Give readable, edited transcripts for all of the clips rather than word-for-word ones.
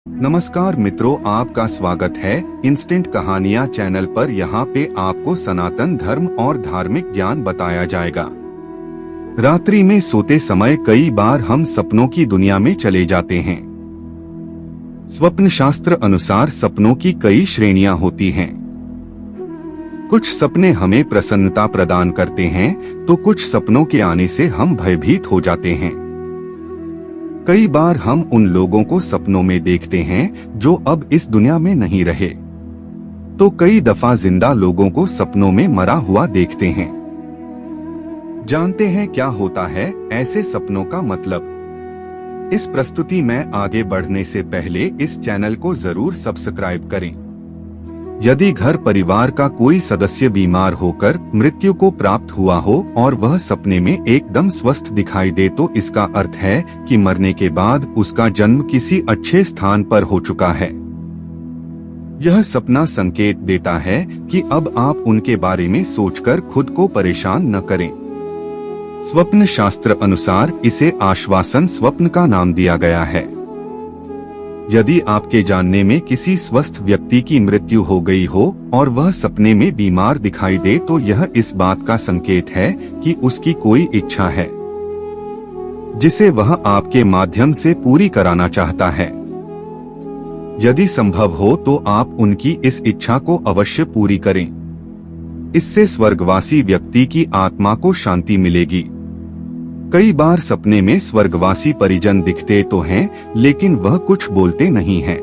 नमस्कार मित्रों, आपका स्वागत है इंस्टेंट कहानियाँ चैनल पर। यहाँ पे आपको सनातन धर्म और धार्मिक ज्ञान बताया जाएगा। रात्रि में सोते समय कई बार हम सपनों की दुनिया में चले जाते हैं। स्वप्न शास्त्र अनुसार सपनों की कई श्रेणियां होती हैं। कुछ सपने हमें प्रसन्नता प्रदान करते हैं तो कुछ सपनों के आने से हम भयभीत हो जाते हैं। कई बार हम उन लोगों को सपनों में देखते हैं जो अब इस दुनिया में नहीं रहे, तो कई दफा जिंदा लोगों को सपनों में मरा हुआ देखते हैं। जानते हैं क्या होता है ऐसे सपनों का मतलब? इस प्रस्तुति में आगे बढ़ने से पहले इस चैनल को जरूर सब्सक्राइब करें। यदि घर परिवार का कोई सदस्य बीमार होकर मृत्यु को प्राप्त हुआ हो और वह सपने में एकदम स्वस्थ दिखाई दे तो इसका अर्थ है कि मरने के बाद उसका जन्म किसी अच्छे स्थान पर हो चुका है। यह सपना संकेत देता है कि अब आप उनके बारे में सोचकर खुद को परेशान न करें। स्वप्न शास्त्र अनुसार इसे आश्वासन स्वप्न का नाम दिया गया है। यदि आपके जानने में किसी स्वस्थ व्यक्ति की मृत्यु हो गई हो और वह सपने में बीमार दिखाई दे तो यह इस बात का संकेत है कि उसकी कोई इच्छा है जिसे वह आपके माध्यम से पूरी कराना चाहता है। यदि संभव हो तो आप उनकी इस इच्छा को अवश्य पूरी करें। इससे स्वर्गवासी व्यक्ति की आत्मा को शांति मिलेगी। कई बार सपने में स्वर्गवासी परिजन दिखते तो हैं, लेकिन वह कुछ बोलते नहीं हैं।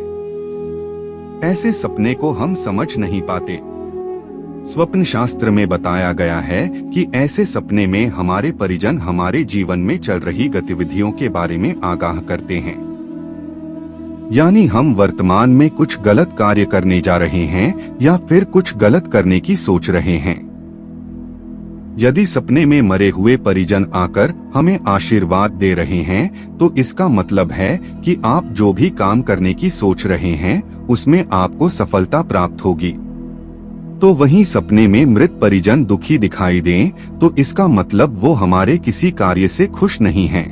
ऐसे सपने को हम समझ नहीं पाते। स्वप्न शास्त्र में बताया गया है कि ऐसे सपने में हमारे परिजन हमारे जीवन में चल रही गतिविधियों के बारे में आगाह करते हैं। यानी हम वर्तमान में कुछ गलत कार्य करने जा रहे हैं या फिर कुछ गलत करने की सोच रहे हैं। यदि सपने में मरे हुए परिजन आकर हमें आशीर्वाद दे रहे हैं तो इसका मतलब है कि आप जो भी काम करने की सोच रहे हैं उसमें आपको सफलता प्राप्त होगी। तो वहीं सपने में मृत परिजन दुखी दिखाई दें तो इसका मतलब वो हमारे किसी कार्य से खुश नहीं हैं।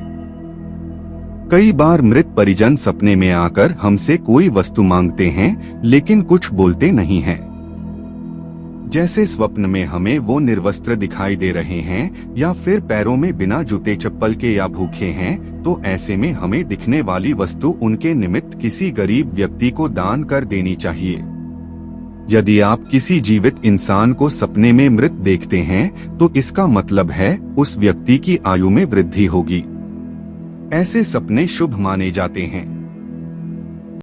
कई बार मृत परिजन सपने में आकर हमसे कोई वस्तु मांगते हैं लेकिन कुछ बोलते नहीं हैं। जैसे स्वप्न में हमें वो निर्वस्त्र दिखाई दे रहे हैं या फिर पैरों में बिना जूते चप्पल के या भूखे हैं, तो ऐसे में हमें दिखने वाली वस्तु उनके निमित्त किसी गरीब व्यक्ति को दान कर देनी चाहिए। यदि आप किसी जीवित इंसान को सपने में मृत देखते हैं तो इसका मतलब है उस व्यक्ति की आयु में वृद्धि होगी। ऐसे सपने शुभ माने जाते हैं।